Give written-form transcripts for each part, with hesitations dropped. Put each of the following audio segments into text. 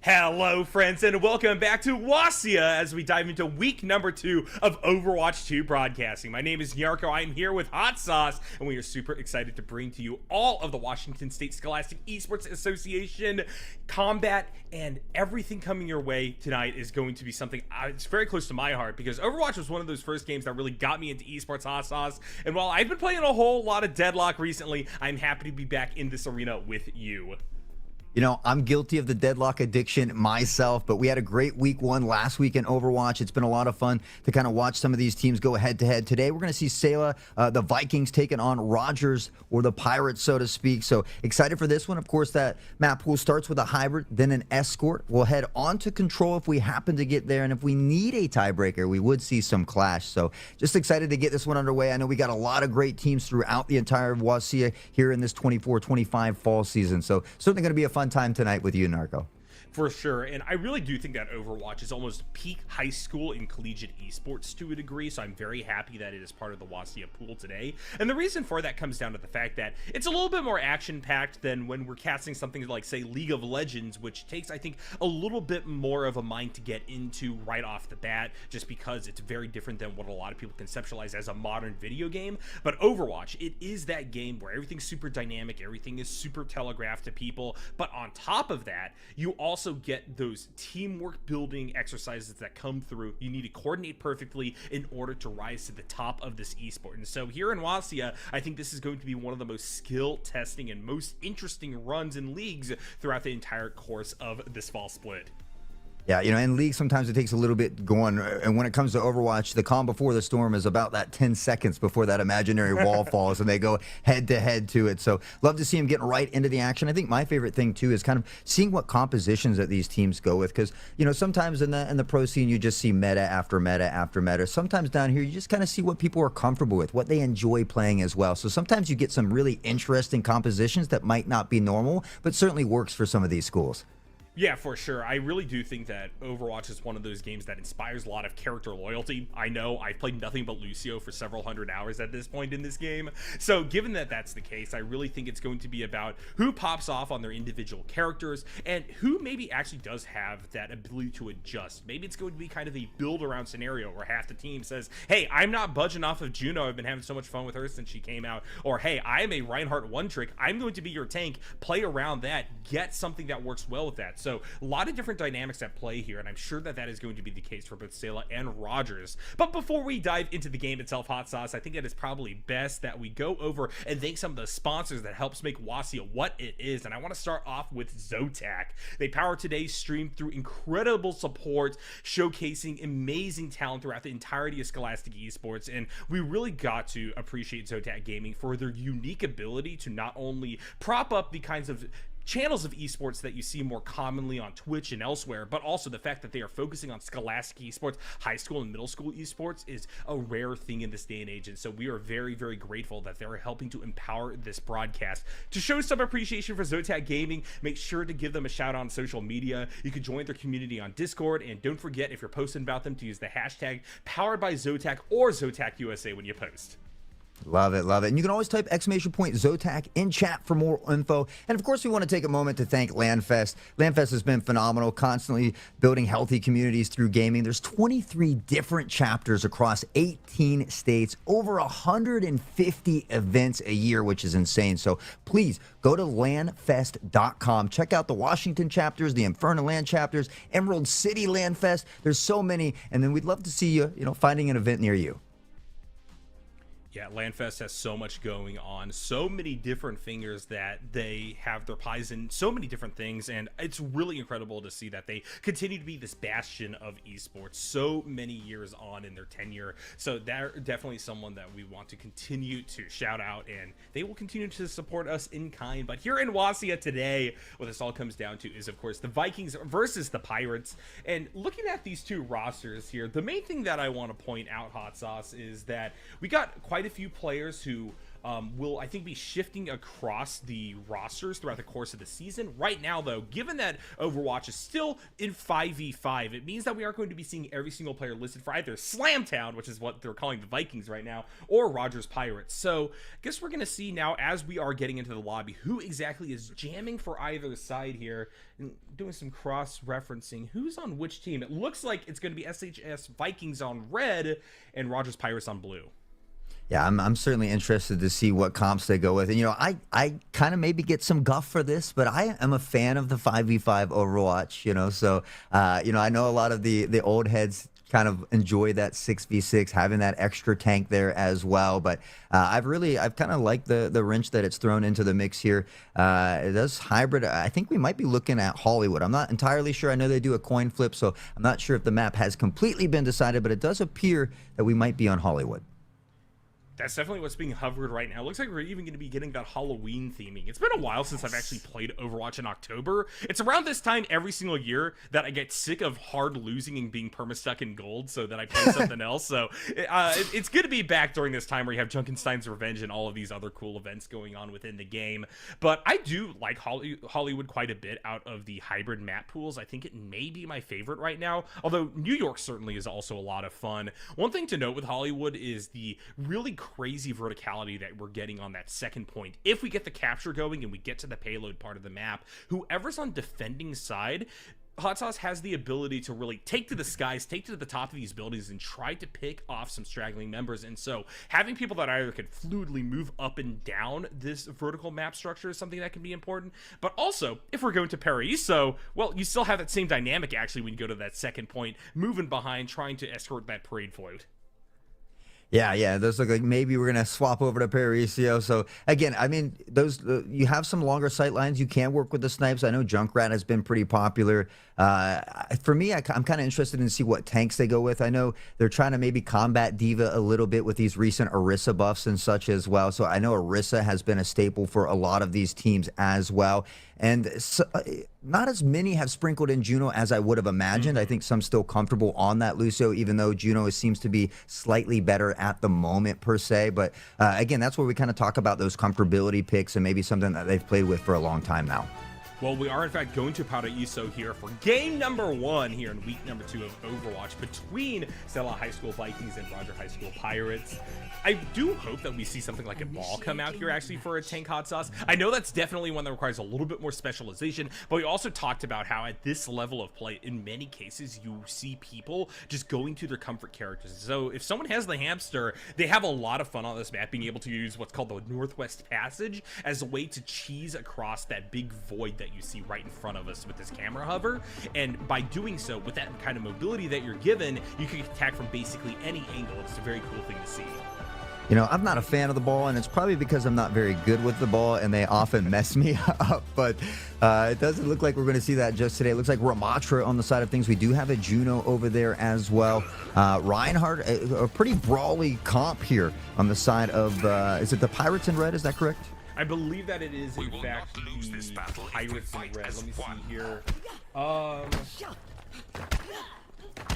Hello, friends, and welcome back to WSSEA as we dive into week number 2 of Overwatch 2 broadcasting. My name is Yarko. I'm here with Hot Sauce, and we are super excited to bring to you all of the Washington State Scholastic Esports Association combat, and everything coming your way tonight is going to be something it's very close to my heart, because Overwatch was one of those first games that really got me into esports, Hot Sauce, and while I've been playing a whole lot of Deadlock recently, I'm happy to be back in this arena with you. You know, I'm guilty of the deadlock addiction myself, but we had a great week 1 last week in Overwatch. It's been a lot of fun to kind of watch some of these teams go head-to-head. Today, we're going to see Selah, the Vikings, taking on Rogers, or the Pirates, so to speak. So excited for this one. Of course, that map pool starts with a hybrid, then an escort. We'll head on to control if we happen to get there, and if we need a tiebreaker, we would see some clash. So just excited to get this one underway. I know we got a lot of great teams throughout the entire WSSEA here in this 24-25 fall season. So certainly going to be a fun time tonight with you, Narco. For sure, and I really do think that Overwatch is almost peak high school and collegiate esports to a degree, so I'm very happy that it is part of the WSSEA pool today. And the reason for that comes down to the fact that it's a little bit more action-packed than when we're casting something like, say, League of Legends, which takes, I think, a little bit more of a mind to get into right off the bat, just because it's very different than what a lot of people conceptualize as a modern video game. But Overwatch, it is that game where everything's super dynamic, everything is super telegraphed to people, but on top of that, you also get those teamwork building exercises that come through. You need to coordinate perfectly in order to rise to the top of this esport. And so here in WSSEA, I think this is going to be one of the most skill testing and most interesting runs in leagues throughout the entire course of this fall split. Yeah, you know, in League, sometimes it takes a little bit going. And when it comes to Overwatch, the calm before the storm is about that 10 seconds before that imaginary wall falls and they go head-to-head to it. So love to see them getting right into the action. I think my favorite thing, too, is kind of seeing what compositions that these teams go with. Because, you know, sometimes in the pro scene, you just see meta after meta after meta. Sometimes down here, you just kind of see what people are comfortable with, what they enjoy playing as well. So sometimes you get some really interesting compositions that might not be normal, but certainly works for some of these schools. Yeah, for sure. I really do think that Overwatch is one of those games that inspires a lot of character loyalty. I know I've played nothing but Lucio for several hundred hours at this point in this game. So given that that's the case, I really think it's going to be about who pops off on their individual characters and who maybe actually does have that ability to adjust. Maybe it's going to be kind of a build around scenario where half the team says, hey, I'm not budging off of Juno. I've been having so much fun with her since she came out. Or, hey, I am a Reinhardt one trick. I'm going to be your tank. Play around that. Get something that works well with that. So a lot of different dynamics at play here, and I'm sure that that is going to be the case for both Selah and Rogers. But before we dive into the game itself, Hot Sauce, I think it is probably best that we go over and thank some of the sponsors that helps make WSSEA what it is. And I want to start off with Zotac. They power today's stream through incredible support, showcasing amazing talent throughout the entirety of Scholastic Esports. And we really got to appreciate Zotac Gaming for their unique ability to not only prop up the kinds of channels of esports that you see more commonly on Twitch and elsewhere, but also the fact that they are focusing on Scholastic Esports. High school and middle school esports is a rare thing in this day and age, and so we are very, very grateful that they're helping to empower this broadcast. To show some appreciation for Zotac Gaming, make sure to give them a shout out on social media. You can join their community on Discord, and don't forget, if you're posting about them, to use the hashtag #poweredbyZotac or ZotacUSA when you post. Love it, love it. And you can always type !Zotac in chat for more info. And of course, we want to take a moment to thank LANFest. LANFest has been phenomenal, constantly building healthy communities through gaming. There's 23 different chapters across 18 states, over 150 events a year, which is insane. So please go to LANFest.com. Check out the Washington chapters, the Inferno Land chapters, Emerald City LANFest. There's so many. And then we'd love to see you, finding an event near you. Yeah, LANFest has so much going on, so many different fingers that they have their pies in so many different things, and it's really incredible to see that they continue to be this bastion of esports so many years on in their tenure. So they're definitely someone that we want to continue to shout out, and they will continue to support us in kind. But here in WSSEA today, what this all comes down to is, of course, the Vikings versus the Pirates. And looking at these two rosters here, the main thing that I want to point out, Hot Sauce, is that we got quite a few players who will, I think, be shifting across the rosters throughout the course of the season. Right now, though, given that Overwatch is still in 5v5, it means that we aren't going to be seeing every single player listed for either Slamtown, which is what they're calling the Vikings right now, or Rogers Pirates. So I guess we're going to see now, as we are getting into the lobby, who exactly is jamming for either side here, and doing some cross-referencing. Who's on which team? It looks like it's going to be SHS Vikings on red and Rogers Pirates on blue. Yeah, I'm certainly interested to see what comps they go with. And, I kind of maybe get some guff for this, but I am a fan of the 5v5 Overwatch, so, I know a lot of the old heads kind of enjoy that 6v6, having that extra tank there as well. But I've kind of liked the wrench that it's thrown into the mix here. It does hybrid. I think we might be looking at Hollywood. I'm not entirely sure. I know they do a coin flip, so I'm not sure if the map has completely been decided, but it does appear that we might be on Hollywood. That's definitely what's being hovered right now. Looks like we're even going to be getting that Halloween theming. It's been a while since I've actually played Overwatch in October. It's around this time every single year that I get sick of hard losing and being perma-stuck in gold so that I play something else. So it's good to be back during this time where you have Junkenstein's Revenge and all of these other cool events going on within the game. But I do like Hollywood quite a bit out of the hybrid map pools. I think it may be my favorite right now, although New York certainly is also a lot of fun. One thing to note with Hollywood is the really crazy verticality that we're getting on that second point. If we get the capture going and we get to the payload part of the map, whoever's on defending side, Hot Sauce has the ability to really take to the skies, take to the top of these buildings, and try to pick off some straggling members. And so having people that either could fluidly move up and down this vertical map structure is something that can be important. But also, if we're going to Paraiso, well, you still have that same dynamic actually when you go to that second point, moving behind, trying to escort that parade float. Yeah, those look like maybe we're gonna swap over to Paraiso. So again, I mean, you have some longer sight lines. You can work with the snipes. I know Junkrat has been pretty popular. For me, I'm kind of interested in see what tanks they go with. I know they're trying to maybe combat Diva a little bit with these recent Orisa buffs and such as well. So I know Orisa has been a staple for a lot of these teams as well. And so, not as many have sprinkled in Juno as I would have imagined. I think some still comfortable on that Lucio, even though Juno seems to be slightly better at the moment per se. But again, that's where we kind of talk about those comfortability picks and maybe something that they've played with for a long time now. Well, we are in fact going to Paraiso here for game number 1 here in week number 2 of Overwatch between Selah High School Vikings and Roger High School Pirates. I do hope that we see something like a ball come out here actually for a tank Hot Sauce. I know that's definitely one that requires a little bit more specialization, but we also talked about how at this level of play, in many cases, you see people just going to their comfort characters. So if someone has the hamster, they have a lot of fun on this map being able to use what's called the Northwest Passage as a way to cheese across that big void that you see right in front of us with this camera hover. And by doing so, with that kind of mobility that you're given, you can attack from basically any angle. It's a very cool thing to see. I'm not a fan of the ball, and it's probably because I'm not very good with the ball, and they often mess me up. But it doesn't look like we're going to see that just today. It looks like Ramatra on the side of things. We do have a Juno over there as well. Reinhardt, a pretty brawly comp here on the side of, is it the Pirates in red? Is that correct? I believe that it is, in fact, the Pirates in red. Let me see here.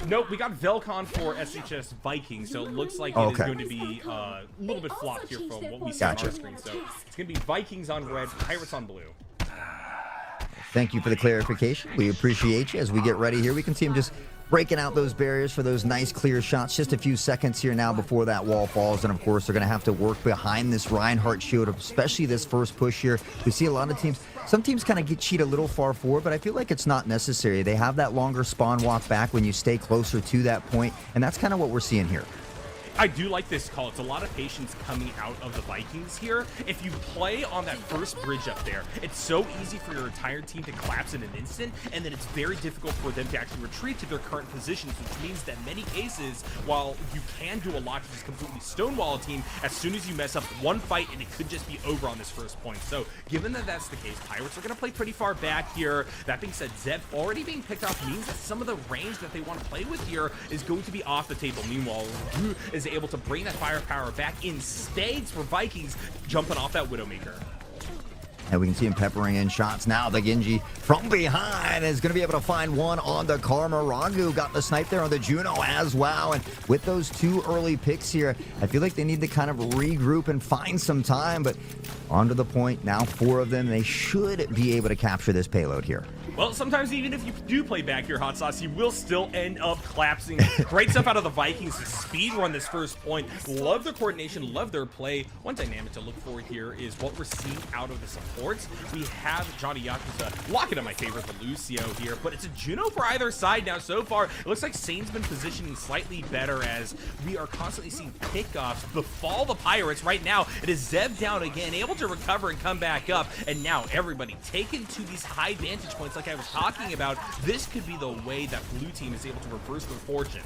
Nope, we got Velcon for SHS Vikings, so it looks like it is going to be a little bit flopped here from what we see on our screen. So it's going to be Vikings on red, Pirates on blue. Thank you for the clarification. We appreciate you. As we get ready here, we can see him just breaking out those barriers for those nice clear shots. Just a few seconds here now before that wall falls, and of course they're going to have to work behind this Reinhardt shield, especially this first push here. We see a lot of teams, some teams kind of get cheat a little far forward, but I feel like it's not necessary. They have that longer spawn walk back when you stay closer to that point, and that's kind of what we're seeing here. I do like this call. It's a lot of patience coming out of the Vikings here. If you play on that first bridge up there, it's so easy for your entire team to collapse in an instant, and then it's very difficult for them to actually retreat to their current positions, which means that in many cases, while you can do a lot to just completely stonewall a team, as soon as you mess up one fight, and it could just be over on this first point. So given that that's the case, Pirates are going to play pretty far back here. That being said, Zeb already being picked off means that some of the range that they want to play with here is going to be off the table. Meanwhile, Ru is able to bring that firepower back in spades for Vikings, jumping off that Widowmaker. and we can see him peppering in shots now. The Genji from behind is going to be able to find one on the Karma. Ragu got the snipe there on the Juno as well, and with those 2 early picks here, I feel like they need to kind of regroup and find some time, but onto the point now, 4 of them. They should be able to capture this payload here. Well, sometimes even if you do play back your hot sauce, you will still end up collapsing. Great stuff out of the Vikings to speed run this first point. Love their coordination, love their play. One dynamic to look for here is what we're seeing out of the supports. We have Johnny Yakuza locking up my favorite, the Lucio here, but it's a Juno for either side now so far. It looks like Sane's been positioning slightly better as we are constantly seeing pickoffs befall the Pirates. Right now, it is Zeb down again, able to recover and come back up, and now everybody taken to these high vantage points like I was talking about. This could be the way that blue team is able to reverse their fortune.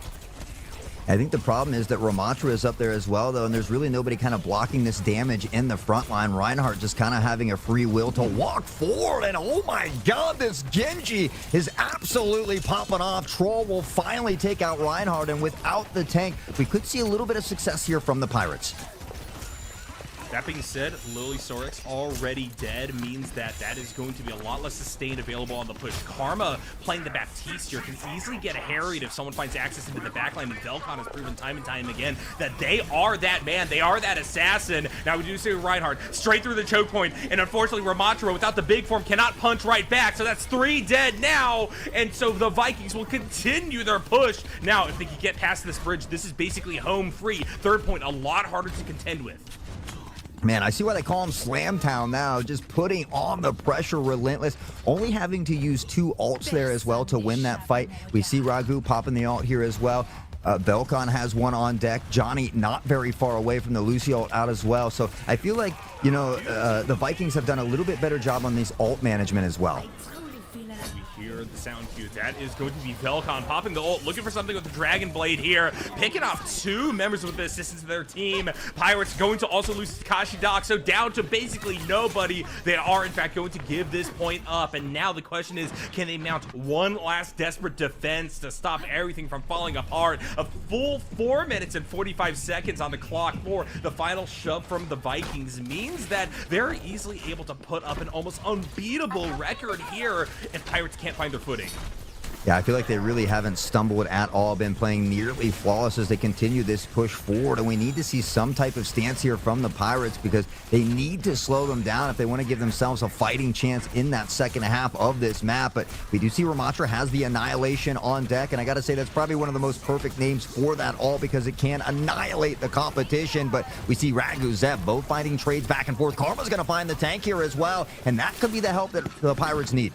I think the problem is that Ramatra is up there as well, though, and there's really nobody kind of blocking this damage in the front line. Reinhardt just kind of having a free will to walk forward, and oh my god, this Genji is absolutely popping off. Troll will finally take out Reinhardt, and without the tank, we could see a little bit of success here from the Pirates. That being said, Lily Sorix already dead means that that is going to be a lot less sustained available on the push. Karma playing the Baptiste here can easily get harried if someone finds access into the backline, and Velcon has proven time and time again that they are that man, they are that assassin. Now we do see Reinhardt straight through the choke point, and unfortunately Ramatra without the big form cannot punch right back, so that's 3 dead now, and so the Vikings will continue their push. Now if they can get past this bridge, this is basically home free. Third point, a lot harder to contend with. Man, I see why they call him Slamtown now, just putting on the pressure, relentless, only having to use 2 ults there as well to win that fight. We see Ragu popping the ult here as well. Velcon has one on deck. Johnny not very far away from the Lucio ult out as well. So I feel like, you know, the Vikings have done a little bit better job on these ult management as well. Hear the sound cue. That is going to be Velcon popping the ult, looking for something with the Dragon Blade here, picking off 2 members with the assistance of their team. Pirates going to also lose Takashi Doc, so down to basically nobody. They are in fact going to give this point up, and now the question is, can they mount one last desperate defense to stop everything from falling apart? A full 4 minutes and 45 seconds on the clock for the final shove from the Vikings means that they're easily able to put up an almost unbeatable record here if Pirates can't find their footing. Yeah, I feel like they really haven't stumbled at all, been playing nearly flawless as they continue this push forward, and we need to see some type of stance here from the Pirates because they need to slow them down if they want to give themselves a fighting chance in that second half of this map. But we do see Ramatra has the Annihilation on deck, and I gotta say that's probably one of the most perfect names for that all because it can annihilate the competition. But we see Ragu, Zeb both finding trades back and forth. Karma's gonna find the tank here as well, and that could be the help that the Pirates need.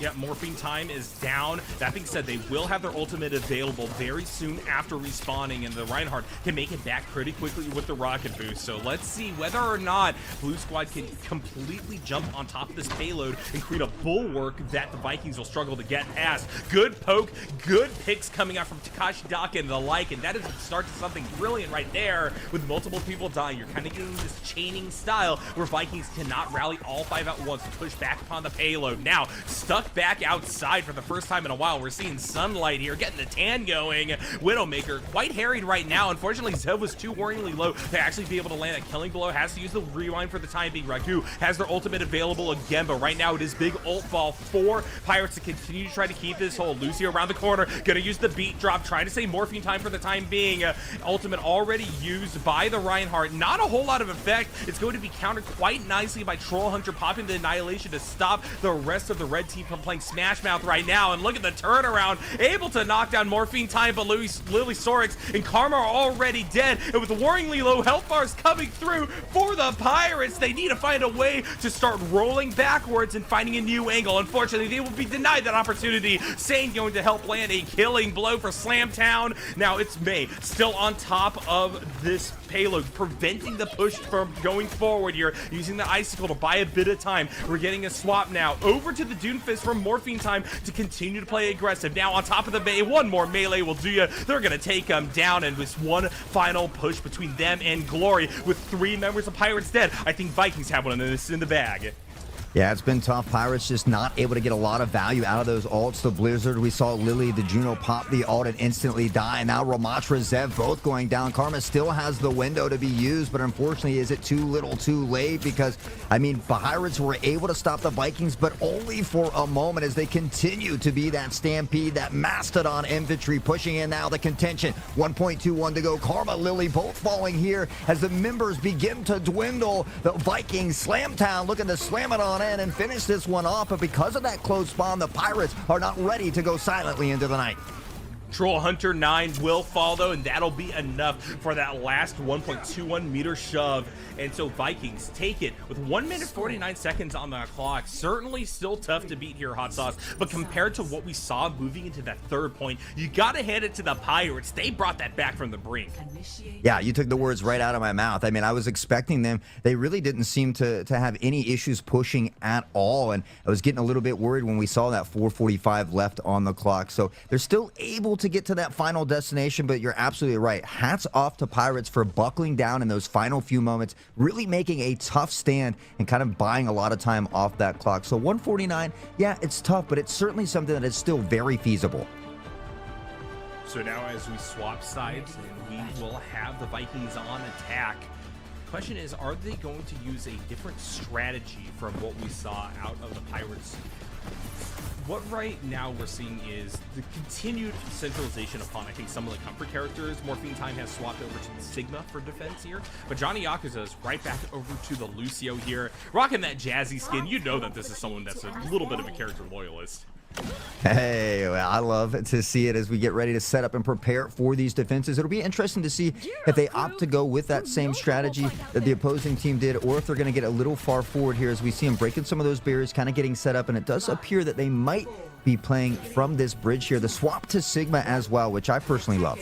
Yeah, morphine time is down. That being said, they will have their ultimate available very soon after respawning, and the Reinhardt can make it back pretty quickly with the rocket boost. So let's see whether or not Blue Squad can completely jump on top of this payload and create a bulwark that the Vikings will struggle to get past. Good poke, good picks coming out from Takashi Daka and the like, and that is the start to something brilliant right there with multiple people dying. You're kind of getting this chaining style where Vikings cannot rally all 5 at once to push back upon the payload. Now, stuck back outside for the first time in a while. We're seeing sunlight here, getting the tan going. Widowmaker quite harried right now. Unfortunately, Zev was too worryingly low to actually be able to land a killing blow. Has to use the rewind for the time being. Ragu has their ultimate available again, but right now it is big ult ball for Pirates to continue to try to keep this hold. Lucio around the corner, gonna use the beat drop, trying to save morphine time for the time being. Ultimate already used by the Reinhardt. Not a whole lot of effect. It's going to be countered quite nicely by Troll Hunter popping the Annihilation to stop the rest of the red team from playing Smash Mouth right now. And look at the turnaround, able to knock down morphine time, but Lily Sorix and Karma are already dead, and with the worryingly low health bars coming through for the Pirates, they need to find a way to start rolling backwards and finding a new angle. Unfortunately, they will be denied that opportunity. Sane going to help land a killing blow for Slamtown. Now it's May still on top of this payload, preventing the push from going forward here, using the icicle to buy a bit of time. We're getting a swap now over to the Doomfist from morphine time to continue to play aggressive. Now on top of the May, one more melee will do you. They're gonna take them down, and with one final push between them and Glory with 3 members of Pirates dead, I think Vikings have one of this in the bag. Yeah, it's been tough. Pirates just not able to get a lot of value out of those ults. The Blizzard, we saw Lily, the Juno pop the ult and instantly die. Now Ramatra, Zev both going down. Karma still has the window to be used, but unfortunately, is it too little too late? Because, I mean, Pirates were able to stop the Vikings, but only for a moment as they continue to be that stampede, that mastodon infantry pushing in now the contention. 1.21 to go. Karma, Lily both falling here as the members begin to dwindle. The Vikings, Slamtown looking to slam it on in and finish this one off, but because of that close spawn, the Pirates are not ready to go silently into the night. Troll Hunter 9 will fall though, and that'll be enough for that last 1.21 meter shove. And so Vikings take it with 1 minute 49 seconds on the clock. Certainly still tough to beat here, Hot Sauce, but compared to what we saw moving into that third point, you gotta hand it to the Pirates. They brought that back from the brink. Yeah, you took the words right out of my mouth. I mean, I was expecting them. They really didn't seem to have any issues pushing at all, and I was getting a little bit worried when we saw that 4:45 left on the clock. So they're still able to get to that final destination, but you're absolutely right. Hats off to Pirates for buckling down in those final few moments, really making a tough stand and kind of buying a lot of time off that clock. So 149, yeah, it's tough, but it's certainly something that is still very feasible. So now as we swap sides, and we will have the Vikings on attack. Question is, are they going to use a different strategy from what we saw out of the Pirates? What right now we're seeing is the continued centralization upon, I think, some of the comfort characters. Morphine Time has swapped over to the Sigma for defense here, but Johnny Yakuza is right back over to the Lucio here, rocking that jazzy skin. You know that this is someone that's a little bit of a character loyalist. Hey, well, I love to see it as we get ready to set up and prepare for these defenses. It'll be interesting to see if they opt to go with that same strategy that the opposing team did, or if they're going to get a little far forward here as we see them breaking some of those barriers, kind of getting set up, and it does appear that they might be playing from this bridge here. The swap to Sigma as well, which I personally love.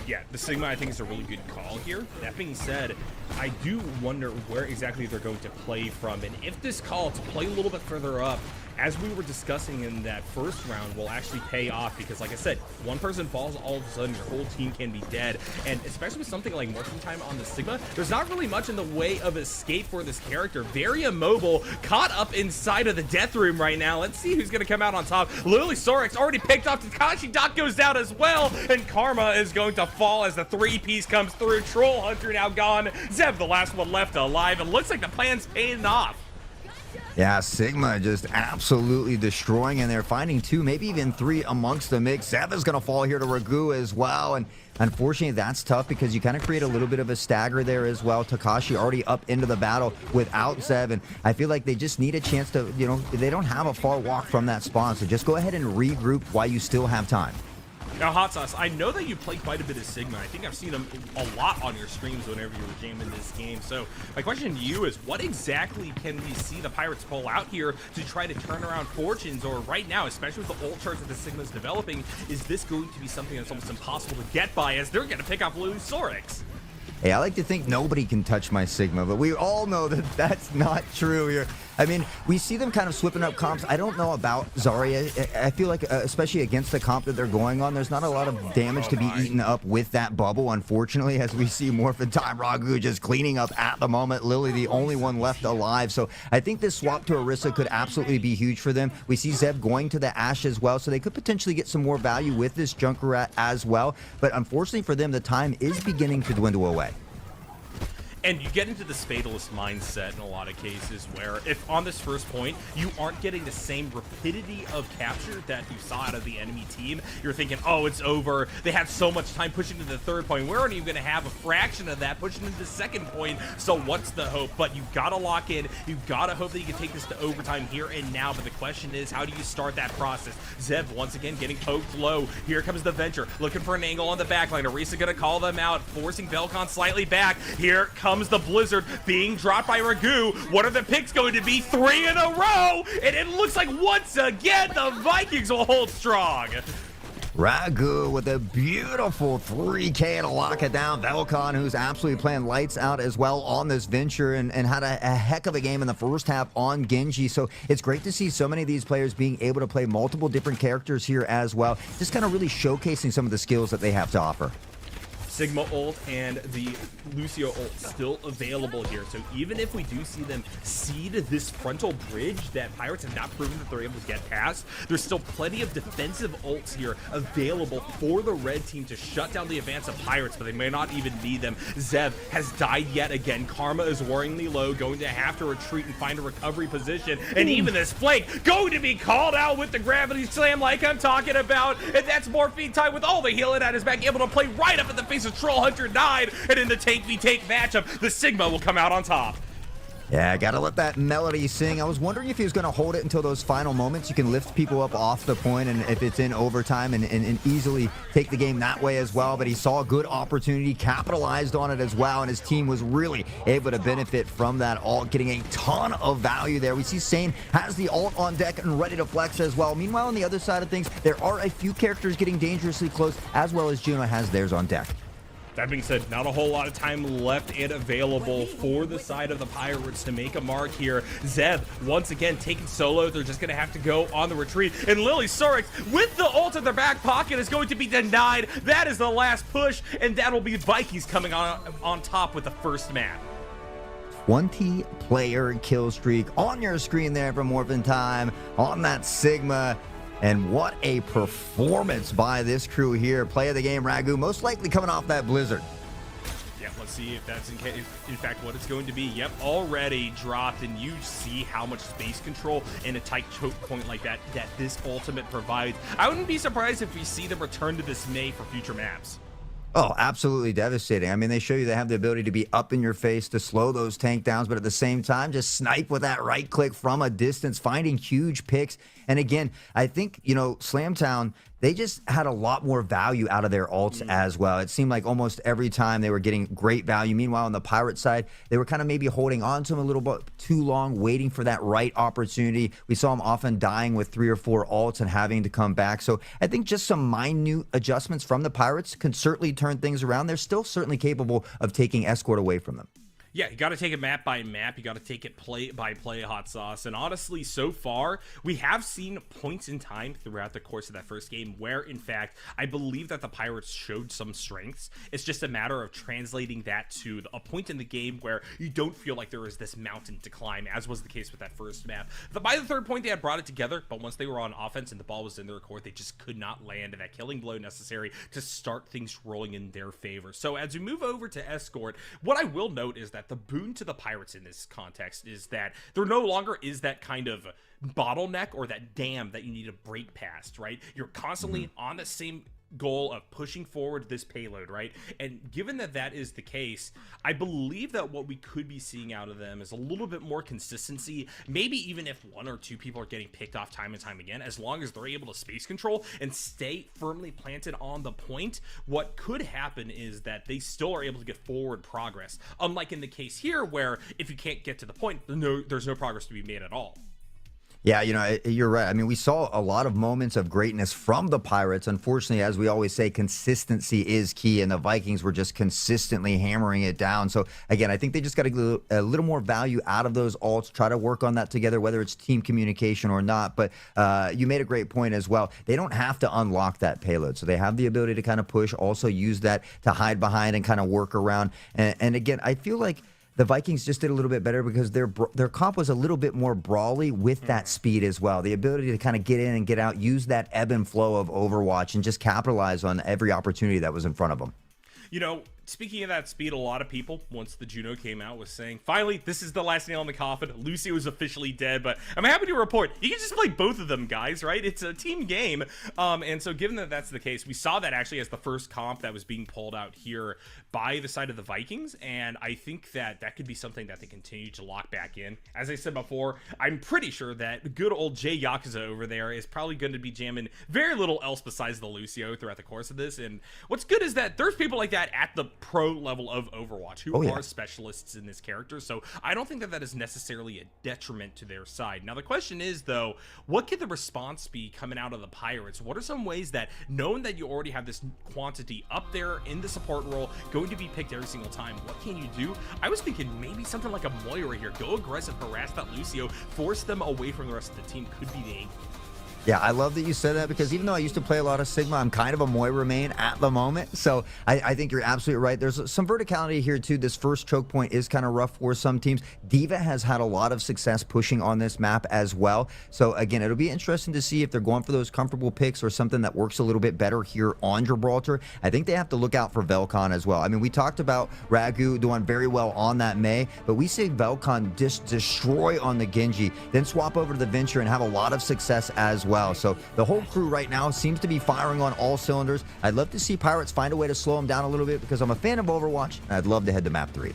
Yeah, the Sigma I think is a really good call here. That being said, I do wonder where exactly they're going to play from, and if this call to play a little bit further up, as we were discussing in that first round, will actually pay off, because like I said, one person falls, all of a sudden your whole team can be dead. And especially with something like Morphing Time on the Sigma, there's not really much in the way of escape for this character. Very immobile, caught up inside of the death room right now. Let's see who's going to come out on top. Literally, Sorex already picked off. Takashi Dot goes down as well, and Karma is going to fall as the 3-piece comes through. Troll Hunter now gone. Zev, the last one left alive. It looks like the plan's paying off. Yeah, Sigma just absolutely destroying, and they're finding 2, maybe even 3 amongst the mix. Zev is going to fall here to Ragu as well, and unfortunately that's tough because you kind of create a little bit of a stagger there as well. Takashi already up into the battle without Zev, and I feel like they just need a chance to, you know, they don't have a far walk from that spawn, so just go ahead and regroup while you still have time. Now, Hot Sauce, I know that you play quite a bit of Sigma. I think I've seen them a lot on your streams whenever you were jamming this game. So my question to you is, what exactly can we see the Pirates pull out here to try to turn around fortunes? Or right now, especially with the ult charge that the Sigma's developing, is this going to be something that's almost impossible to get by, as they're going to pick off Louis Sorix? Hey, I like to think nobody can touch my Sigma, but we all know that that's not true here. I mean, we see them kind of sweeping up comps. I don't know about Zarya. I feel like, especially against the comp that they're going on, there's not a lot of damage to be eaten up with that bubble, unfortunately, as we see Morphin Time Ragu just cleaning up at the moment. Lily, the only one left alive. So I think this swap to Orisa could absolutely be huge for them. We see Zeb going to the Ashe as well, so they could potentially get some more value with this Junkrat as well. But unfortunately for them, the time is beginning to dwindle away. And you get into this fatalist mindset in a lot of cases where if on this first point you aren't getting the same rapidity of capture that you saw out of the enemy team, you're thinking, oh, it's over. They had so much time pushing to the third point. We're only going to have a fraction of that pushing into the second point. So what's the hope? But you've got to lock in. You've got to hope that you can take this to overtime here and now. But the question is, how do you start that process? Zev once again getting poked low. Here comes the Venture looking for an angle on the backline. Orisa going to call them out, forcing Velcon slightly back. Here comes the Blizzard being dropped by Ragu. What are the picks going to be? 3 in a row, and it looks like once again the Vikings will hold strong. Ragu with a beautiful 3K to lock it down. Velcon, who's absolutely playing lights out as well on this venture, and had a heck of a game in the first half on Genji. So it's great to see so many of these players being able to play multiple different characters here as well, just kind of really showcasing some of the skills that they have to offer. Sigma ult and the Lucio ult still available here. So even if we do see them seed this frontal bridge that Pirates have not proven that they're able to get past, there's still plenty of defensive ults here available for the red team to shut down the advance of Pirates, but they may not even need them. Zev has died yet again. Karma is worryingly low, going to have to retreat and find a recovery position, and even this flank going to be called out with the gravity slam like I'm talking about, and that's Morphine time with all the healing at his back, able to play right up in the face of Troll Hunter 9, and in the tank v tank matchup, the Sigma will come out on top. Yeah, gotta let that melody sing. I was wondering if he was gonna hold it until those final moments. You can lift people up off the point, and if it's in overtime, and easily take the game that way as well. But he saw a good opportunity, capitalized on it as well, and his team was really able to benefit from that ult, getting a ton of value there. We see Sane has the ult on deck and ready to flex as well. Meanwhile, on the other side of things, there are a few characters getting dangerously close, as well as Juno has theirs on deck. That being said, not a whole lot of time left and available for the side of the Pirates to make a mark here. Zeb, once again, taking solo. They're just going to have to go on the retreat. And Lily Sorix, with the ult in their back pocket, is going to be denied. That is the last push, and that'll be Vikings coming on top with the first map. 20-player kill streak on your screen there for Morphin Time on that Sigma. And what a performance by this crew here. Play of the game, Ragu, most likely coming off that Blizzard. Yeah, let's see if that's in fact what it's going to be. Yep, already dropped, and you see how much space control in a tight choke point like that this ultimate provides. I wouldn't be surprised if we see them return to this May for future maps. Oh, absolutely devastating. I mean, they show you they have the ability to be up in your face to slow those tank downs, but at the same time, just snipe with that right click from a distance, finding huge picks. And again, I think, you know, Slamtown, they just had a lot more value out of their ults as well. It seemed like almost every time they were getting great value. Meanwhile, on the Pirate side, they were kind of maybe holding on to them a little bit too long, waiting for that right opportunity. We saw them often dying with 3 or 4 ults and having to come back. So I think just some minute adjustments from the Pirates can certainly turn things around. They're still certainly capable of taking Escort away from them. Yeah, you got to take it map by map. You got to take it play by play, Hot Sauce. And honestly, so far, we have seen points in time throughout the course of that first game where, in fact, I believe that the Pirates showed some strengths. It's just a matter of translating that to a point in the game where you don't feel like there is this mountain to climb, as was the case with that first map. By the third point, they had brought it together, but once they were on offense and the ball was in their court, they just could not land that killing blow necessary to start things rolling in their favor. So as we move over to Escort, what I will note is that the boon to the Pirates in this context is that there no longer is that kind of bottleneck or that dam that you need to break past, right? You're constantly on the same goal of pushing forward this payload, right? And given that that is the case, I believe that what we could be seeing out of them is a little bit more consistency. Maybe even if 1 or 2 people are getting picked off time and time again, as long as they're able to space control and stay firmly planted on the point, what could happen is that they still are able to get forward progress. Unlike in the case here, where if you can't get to the point, there's no progress to be made at all. Yeah, you know, you're right. I mean, we saw a lot of moments of greatness from the Pirates. Unfortunately, as we always say, consistency is key, and the Vikings were just consistently hammering it down. So, again, I think they just got to get a little more value out of those ults, try to work on that together, whether it's team communication or not. But you made a great point as well. They don't have to unlock that payload. So they have the ability to kind of push, also use that to hide behind and kind of work around. And again, I feel like the Vikings just did a little bit better because their comp was a little bit more brawly with that speed as well. The ability to kind of get in and get out, use that ebb and flow of Overwatch, and just capitalize on every opportunity that was in front of them. You know, speaking of that speed, a lot of people, once the Juno came out, was saying, finally, this is the last nail in the coffin. Lucio is officially dead, but I'm happy to report you can just play both of them, guys, right? It's a team game. And so given that that's the case, we saw that actually as the first comp that was being pulled out here by the side of the Vikings, and I think that that could be something that they continue to lock back in. As I said before, I'm pretty sure that good old Jay Yakuza over there is probably going to be jamming very little else besides the Lucio throughout the course of this. And what's good is that there's people like that at the pro level of Overwatch who are specialists in this character, so I don't think that that is necessarily a detriment to their side. Now the question is, though, what could the response be coming out of the Pirates? What are some ways that, knowing that you already have this quantity up there in the support role, going to be picked every single time, what can you do? I was thinking maybe something like a Moira here. Go aggressive, harass that Lucio, force them away from the rest of the team could be the angle. Yeah, I love that you said that because even though I used to play a lot of Sigma, I'm kind of a Moira main at the moment. So I think you're absolutely right. There's some verticality here too. This first choke point is kind of rough for some teams. D.Va has had a lot of success pushing on this map as well. So again, it'll be interesting to see if they're going for those comfortable picks or something that works a little bit better here on Gibraltar. I think they have to look out for Velcon as well. I mean, we talked about Ragu doing very well on that Mei, but we see Velcon just destroy on the Genji, then swap over to the Venture and have a lot of success as well. So the whole crew right now seems to be firing on all cylinders. I'd love to see Pirates find a way to slow them down a little bit because I'm a fan of Overwatch, and I'd love to head to map 3.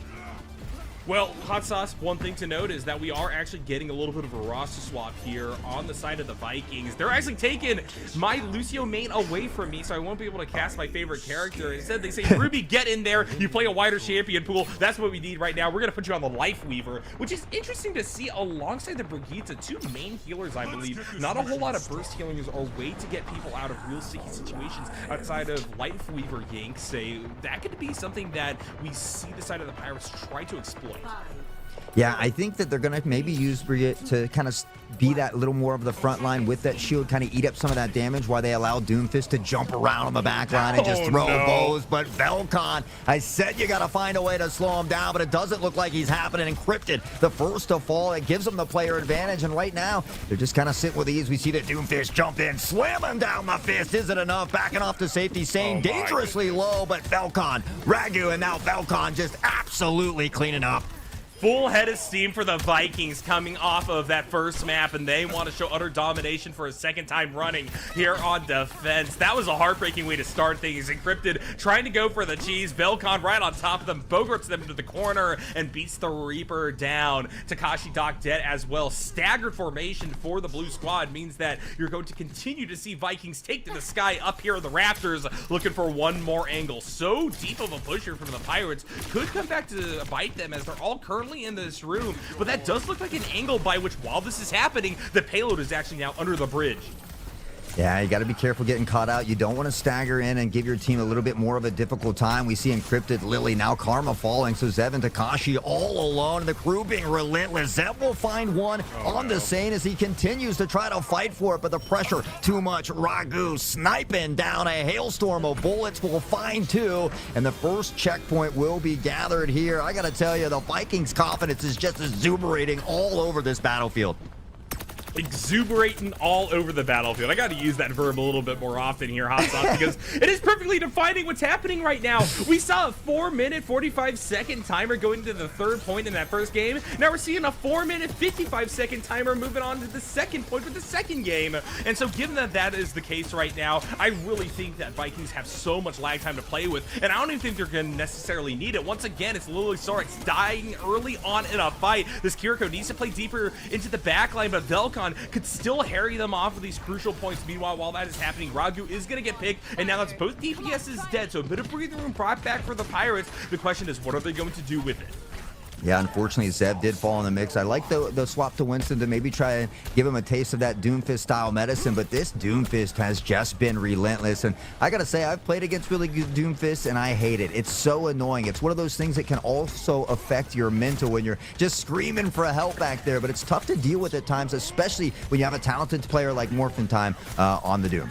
Well, Hot Sauce, one thing to note is that we are actually getting a little bit of a roster swap here on the side of the Vikings. They're actually taking my Lucio main away from me, so I won't be able to cast my favorite character. Instead, they say, Ruby, get in there. You play a wider champion pool. That's what we need right now. We're going to put you on the Life Weaver, which is interesting to see alongside the Brigitte, two main healers, I believe. Not a whole lot of burst healing is a way to get people out of real sticky situations outside of Life Weaver yanks. So that could be something that we see the side of the Pirates try to exploit. Yeah, I think that they're going to maybe use Brigitte to kind of be that little more of the front line with that shield, kind of eat up some of that damage while they allow Doomfist to jump around on the back line and just throw bows. But Velcon, I said you got to find a way to slow him down, but it doesn't look like he's happening. Encrypted, the first to fall. It gives them the player advantage, and right now, they're just kind of sitting with ease. We see the Doomfist jump in, slam him down the fist. Is it enough? Backing off to safety, Sane dangerously low, but Velcon, Ragu, and now Velcon just absolutely cleaning up. Full head of steam for the Vikings coming off of that first map, and they want to show utter domination for a second time running here on defense. That was a heartbreaking way to start things. Encrypted trying to go for the cheese. Velcon right on top of them, bogarts them into the corner and beats the Reaper down. Takashi Doc dead as well. Staggered formation for the blue squad means that you're going to continue to see Vikings take to the sky up here in the rafters, looking for one more angle. So deep of a pusher from the Pirates could come back to bite them as they're all currently in this room, but that does look like an angle by which, while this is happening, the payload is actually now under the bridge. Yeah, you got to be careful getting caught out. You don't want to stagger in and give your team a little bit more of a difficult time. We see Encrypted, Lily, now Karma falling, so Zev and Takashi all alone, and the crew being relentless. Zev will find one on the Sane as he continues to try to fight for it, but the pressure too much. Ragu sniping down a hailstorm of bullets, will find two, and the first checkpoint will be gathered here. I got to tell you, the Vikings' confidence is just exuberating all over this battlefield. Exuberating all over the battlefield. I got to use that verb a little bit more often here, Hot Sauce, because it is perfectly defining what's happening right now. We saw a 4-minute, 45-second timer going into the third point in that first game. Now we're seeing a 4-minute, 55-second timer moving on to the second point for the second game. And so given that that is the case right now, I really think that Vikings have so much lag time to play with, and I don't even think they're going to necessarily need it. Once again, it's Lily Sorix dying early on in a fight. This Kiriko needs to play deeper into the backline, but Velcon could still harry them off of these crucial points. Meanwhile, while that is happening, Ragu is going to get picked, and now that's both DPSs dead, so a bit of breathing room brought back for the Pirates. The question is, what are they going to do with it? Yeah, unfortunately, Zev did fall in the mix. I like the swap to Winston to maybe try and give him a taste of that Doomfist-style medicine, but this Doomfist has just been relentless. And I got to say, I've played against really good Doomfist, and I hate it. It's so annoying. It's one of those things that can also affect your mental when you're just screaming for help back there, but it's tough to deal with at times, especially when you have a talented player like Morphin Time on the Doom.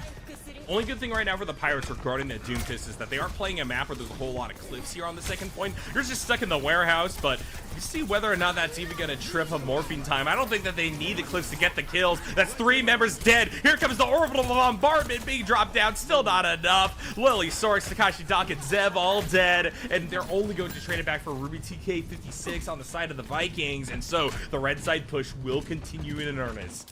Only good thing right now for the Pirates regarding that Doomfist is that they aren't playing a map where there's a whole lot of cliffs here on the second point. You're just stuck in the warehouse, but you see whether or not that's even going to trip a Morphine Time. I don't think that they need the cliffs to get the kills. That's 3 members dead. Here comes the orbital bombardment being dropped down. Still not enough. Lily, Sorix, Takashi, Doc, and Zev all dead, and they're only going to trade it back for Ruby TK56 on the side of the Vikings, and so the red side push will continue in earnest.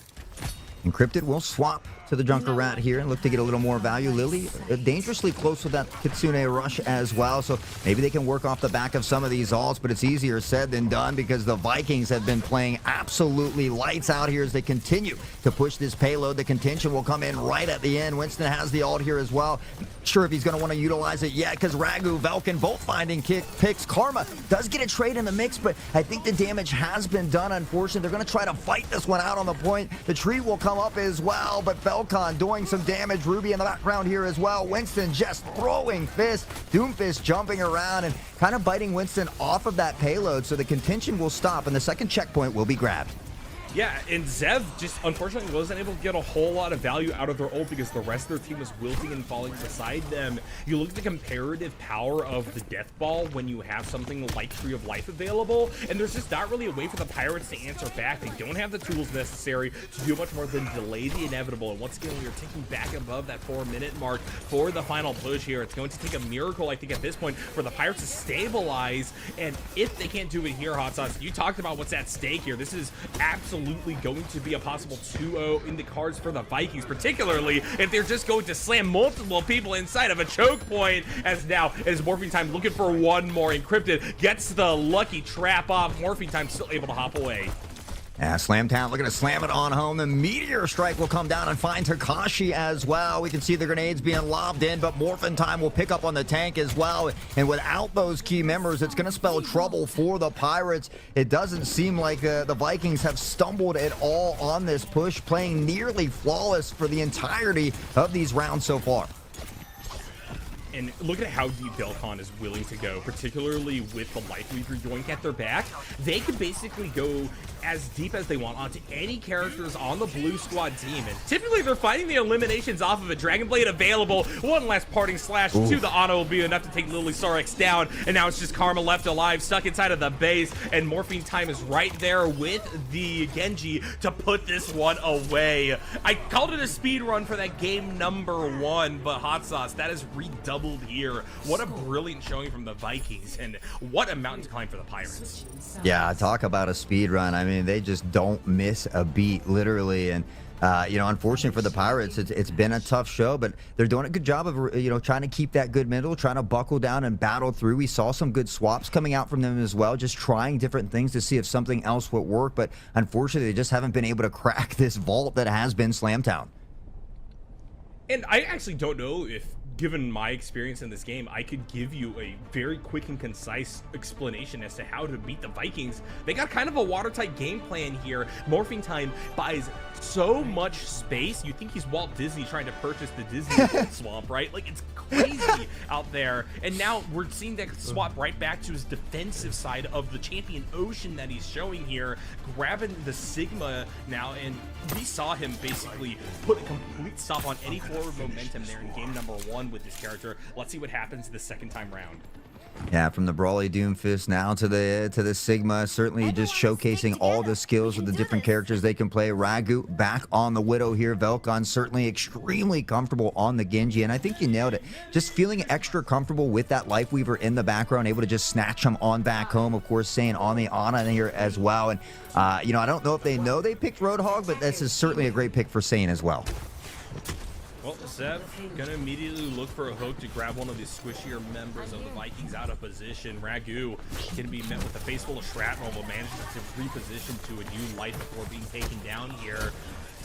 Encrypted will swap to the Junker Rat here and look to get a little more value. Lily dangerously close with that Kitsune rush as well, so maybe they can work off the back of some of these alts, but it's easier said than done because the Vikings have been playing absolutely lights out here as they continue to push this payload. The contention will come in right at the end. Winston has the ult here as well. Not sure if he's going to want to utilize it yet because Ragu, Velcon both finding picks. Karma does get a trade in the mix, but I think the damage has been done, unfortunately. They're going to try to fight this one out on the point. The tree will come up as well, but Velcon doing some damage. Ruby in the background here as well. Winston just throwing fists. Doomfist jumping around and kind of biting Winston off of that payload, so the contention will stop and the second checkpoint will be grabbed. Yeah, and Zev just unfortunately wasn't able to get a whole lot of value out of their ult because the rest of their team was wilting and falling beside them. You look at the comparative power of the Death Ball when you have something like Tree of Life available, and there's just not really a way for the Pirates to answer back. They don't have the tools necessary to do much more than delay the inevitable. And once again, we are ticking back above that 4-minute mark for the final push here. It's going to take a miracle, I think, at this point for the Pirates to stabilize. And if they can't do it here, Hot Sauce, you talked about what's at stake here. This is absolutely going to be a possible 2-0 in the cards for the Vikings, particularly if they're just going to slam multiple people inside of a choke point. As now it is Morphing Time looking for one more. Encrypted gets the lucky trap off. Morphing Time still able to hop away. Yeah, Slamtown looking to slam it on home. The Meteor Strike will come down and find Takashi as well. We can see the grenades being lobbed in, but Morphin Time will pick up on the tank as well. And without those key members, it's going to spell trouble for the Pirates. It doesn't seem like the Vikings have stumbled at all on this push, playing nearly flawless for the entirety of these rounds so far. And look at how deep Belcon is willing to go, particularly with the Life Weaver yoink at their back. They could basically go as deep as they want onto any characters on the blue squad team. And typically they're finding the eliminations off of a Dragon Blade available. One last parting slash to the auto will be enough to take Lily Sarx down. And now it's just Karma left alive, stuck inside of the base. And Morphine Time is right there with the Genji to put this one away. I called it a speed run for that game number 1, but Hot Sauce, that is redoubled here. What a brilliant showing from the Vikings, and what a mountain to climb for the Pirates. Yeah, talk about a speed run. I mean, they just don't miss a beat, literally. And you know, unfortunately for the Pirates, it's been a tough show, but they're doing a good job of, you know, trying to keep that good middle, trying to buckle down and battle through. We saw some good swaps coming out from them as well, just trying different things to see if something else would work. But unfortunately, they just haven't been able to crack this vault that has been Slamtown. And I actually don't know if, given my experience in this game, I could give you a very quick and concise explanation as to how to beat the Vikings. They got kind of a watertight game plan here. Morphing Time buys so much space. You think he's Walt Disney trying to purchase the Disney swamp, right? Like, it's crazy out there. And now we're seeing that swap right back to his defensive side of the Champion Ocean that he's showing here, grabbing the Sigma now, and we saw him basically put a complete stop on any forward momentum there in game number 1 with this character. Let's see what happens the second time round. Yeah, from the Brawly Doomfist now to the Sigma, certainly just showcasing all the skills of the different characters they can play. Ragu back on the Widow here. Velcon certainly extremely comfortable on the Genji, and I think you nailed it. Just feeling extra comfortable with that Life Weaver in the background, able to just snatch him on back home. Of course, saying on the Ana here as well. And you know, I don't know if they know they picked Roadhog, but this is certainly a great pick for Sane as well. Well, Zev gonna immediately look for a hook to grab one of the squishier members of the Vikings out of position. Ragu can be met with a face full of shrapnel, but manages to reposition to a new life before being taken down here.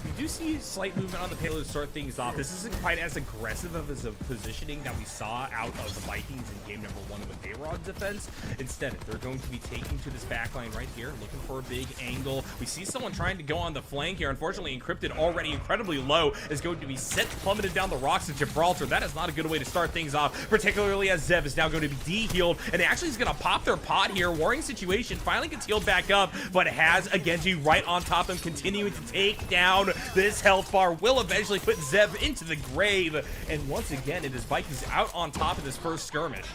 We do see slight movement on the payload to start things off. This isn't quite as aggressive of as a positioning that we saw out of the Vikings in game number 1 with A-Rod's defense. Instead, they're going to be taking to this backline right here, looking for a big angle. We see someone trying to go on the flank here. Unfortunately, Encrypted, already incredibly low, is going to be sent plummeted down the rocks of Gibraltar. That is not a good way to start things off, particularly as Zev is now going to be de-healed, and actually is going to pop their pot here. Warring situation, finally gets healed back up, but has a Genji right on top of him, continuing to take down this health bar. Will eventually put Zev into the grave, and once again it is Vikings out on top of this first skirmish.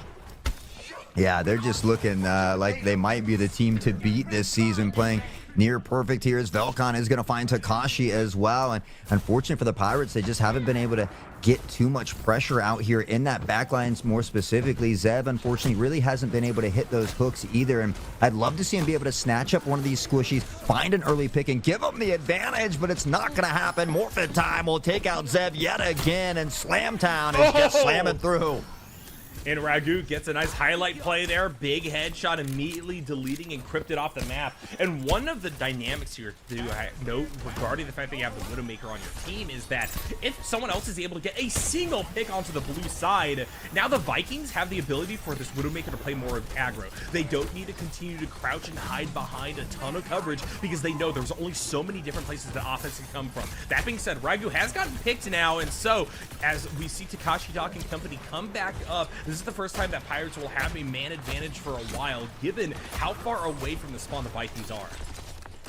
Yeah, they're just looking like they might be the team to beat this season, playing near perfect here as Velcon is going to find Takashi as well. And unfortunate for the Pirates, they just haven't been able to get too much pressure out here in that backlines. More specifically, Zev unfortunately really hasn't been able to hit those hooks either, and I'd love to see him be able to snatch up one of these squishies, find an early pick and give him the advantage, but it's not gonna happen. Morphin Time will take out Zev yet again, and Slamtown is just slamming through. And Ragu gets a nice highlight play there. Big headshot, immediately deleting Encrypted off the map. And one of the dynamics here to note regarding the fact that you have the Widowmaker on your team is that if someone else is able to get a single pick onto the blue side, now the Vikings have the ability for this Widowmaker to play more aggro. They don't need to continue to crouch and hide behind a ton of coverage because they know there's only so many different places that offense can come from. That being said, Ragu has gotten picked now, and so as we see Takashi Dock and company come back up, this is the first time that Pirates will have a man advantage for a while, given how far away from the spawn the Vikings are.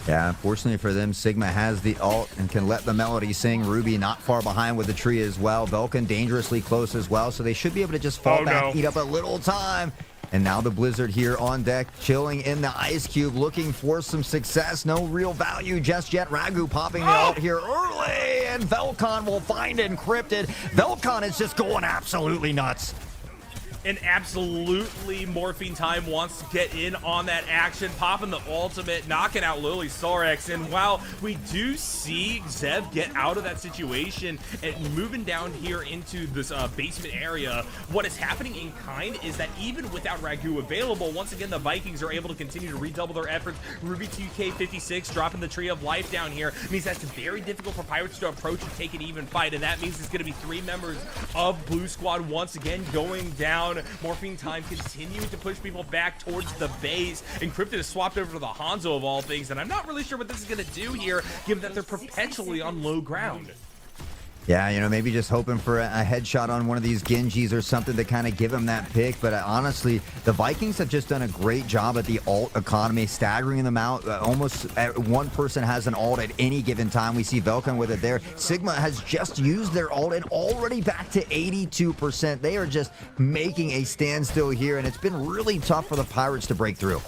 Yeah, unfortunately for them, Sigma has the ult and can let the Melody sing. Ruby not far behind with the tree as well. Velkan dangerously close as well, so they should be able to just fall back, eat up a little time. And now the Blizzard here on deck, chilling in the Ice Cube, looking for some success. No real value just yet. Ragu popping the ult here early, and Velkan will find Encrypted. Velkan is just going absolutely nuts. And absolutely Morphine Time wants to get in on that action, popping the ultimate, knocking out Lily Sorex. And while we do see Zev get out of that situation and moving down here into this basement area, what is happening in kind is that even without Ragu available, once again the Vikings are able to continue to redouble their efforts. Ruby 2K56 dropping the Tree of Life down here means that's very difficult for Pirates to approach and take an even fight, and that means it's going to be 3 members of Blue Squad once again going down. Morphine Time continuing to push people back towards the base. Encrypted is swapped over to the Hanzo of all things, and I'm not really sure what this is going to do here, given that they're perpetually on low ground. Yeah, you know, maybe just hoping for a headshot on one of these Genjis or something to kind of give him that pick. But honestly, the Vikings have just done a great job at the ult economy, staggering them out. Almost one person has an ult at any given time. We see Velkan with it there. Sigma has just used their ult and already back to 82%. They are just making a standstill here, and it's been really tough for the Pirates to break through.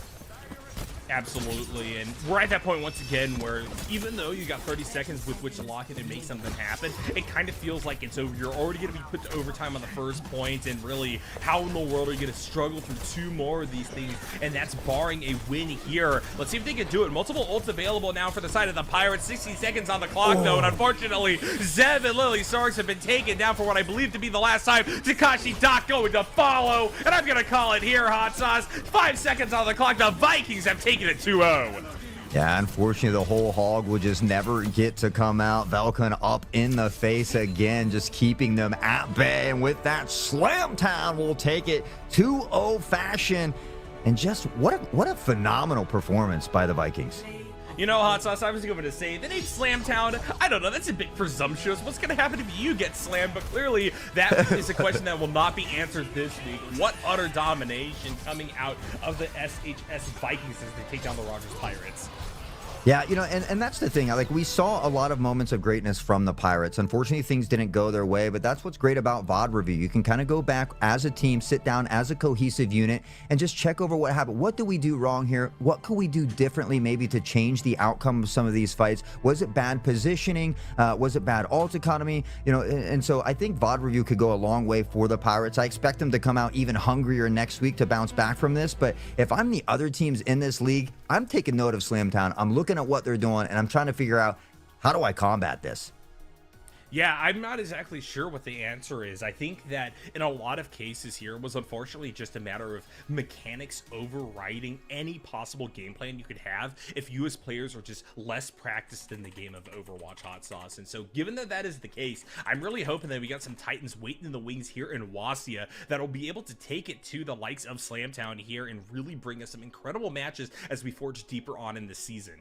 Absolutely, and we're at that point once again where even though you got 30 seconds with which to lock it and make something happen, it kind of feels like it's over. You're already going to be put to overtime on the first point, and really, how in the world are you going to struggle through 2 more of these things? And that's barring a win here. Let's see if they can do it. Multiple ults available now for the side of the Pirates. 60 seconds on the clock, though, and unfortunately, Zev and Lily Sarks have been taken down for what I believe to be the last time. Takashi Doc going to follow, and I'm going to call it here, Hot Sauce. 5 seconds on the clock. The Vikings have taken it 2-0. Yeah, unfortunately, the whole hog will just never get to come out. Velkan up in the face again, just keeping them at bay. And with that, Slamtown will take it 2-0 fashion. And just what a phenomenal performance by the Vikings. You know, Hot Sauce, I was going to say, the name Slamtown, I don't know, that's a bit presumptuous. What's going to happen if you get slammed? But clearly, that is a question that will not be answered this week. What utter domination coming out of the SHS Vikings as they take down the Rogers Pirates. Yeah, you know, and that's the thing. Like, we saw a lot of moments of greatness from the Pirates. Unfortunately, things didn't go their way, but that's what's great about VOD review. You can kind of go back as a team, sit down as a cohesive unit, and just check over what happened. What did we do wrong here? What could we do differently maybe to change the outcome of some of these fights? Was it bad positioning? Was it bad ult economy? You know, and so I think VOD review could go a long way for the Pirates. I expect them to come out even hungrier next week to bounce back from this, but if I'm the other teams in this league, I'm taking note of Slamtown. I'm looking at what they're doing, and I'm trying to figure out, how do I combat this? Yeah, I'm not exactly sure what the answer is. I think that in a lot of cases here it was unfortunately just a matter of mechanics overriding any possible game plan you could have if you as players are just less practiced in the game of Overwatch, Hot Sauce. And so given that that is the case, I'm really hoping that we got some Titans waiting in the wings here in Wasia that'll be able to take it to the likes of Slamtown here and really bring us some incredible matches as we forge deeper on in the season.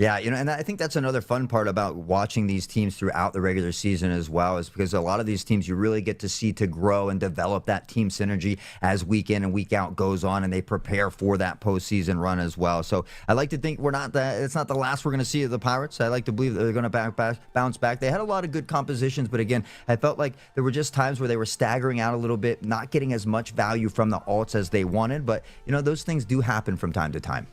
Yeah, you know, and I think that's another fun part about watching these teams throughout the regular season as well, is because a lot of these teams you really get to see to grow and develop that team synergy as week in and week out goes on, and they prepare for that postseason run as well. So I like to think it's not the last we're going to see of the Pirates. I like to believe that they're going to bounce back. They had a lot of good compositions, but again, I felt like there were just times where they were staggering out a little bit, not getting as much value from the ults as they wanted. But, you know, those things do happen from time to time.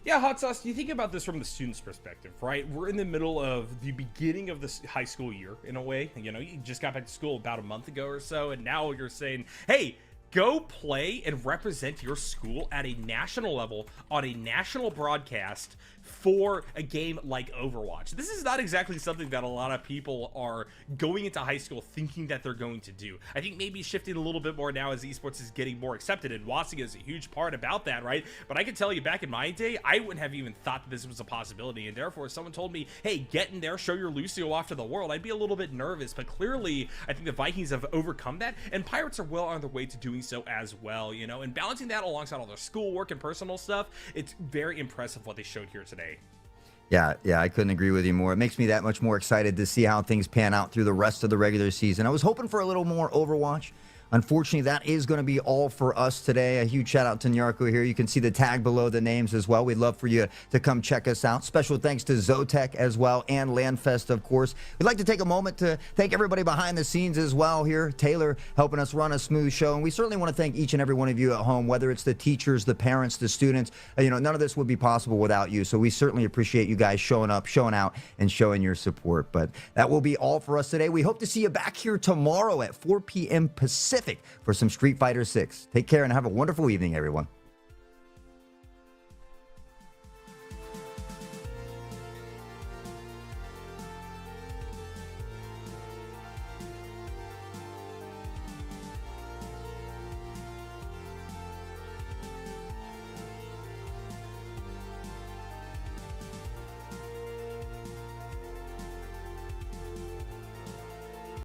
Yeah, Hot Sauce, you think about this from the student's perspective, right? We're in the middle of the beginning of this high school year, in a way. You know, you just got back to school about a month ago or so, and now you're saying, hey, go play and represent your school at a national level on a national broadcast for a game like Overwatch. This is not exactly something that a lot of people are going into high school thinking that they're going to do. I think maybe shifting a little bit more now as esports is getting more accepted, and Wasia is a huge part about that, right? But I can tell you, back in my day, I wouldn't have even thought that this was a possibility, and therefore if someone told me, hey, get in there, show your Lucio off to the world, I'd be a little bit nervous. But clearly I think the Vikings have overcome that, and Pirates are well on their way to doing so as well, you know, and balancing that alongside all their schoolwork and personal stuff, it's very impressive what they showed here today. Yeah, I couldn't agree with you more. It makes me that much more excited to see how things pan out through the rest of the regular season. I was hoping for a little more Overwatch, Unfortunately, that is going to be all for us today. A huge shout out to Nyarko here. You can see the tag below the names as well. We'd love for you to come check us out. Special thanks to Zotek as well, and Landfest, of course. We'd like to take a moment to thank everybody behind the scenes as well here. Taylor helping us run a smooth show. And we certainly want to thank each and every one of you at home, whether it's the teachers, the parents, the students. None of this would be possible without you. So we certainly appreciate you guys showing up, showing out, and showing your support. But that will be all for us today. We hope to see you back here tomorrow at 4 p.m. Pacific for some Street Fighter 6. Take care and have a wonderful evening, everyone.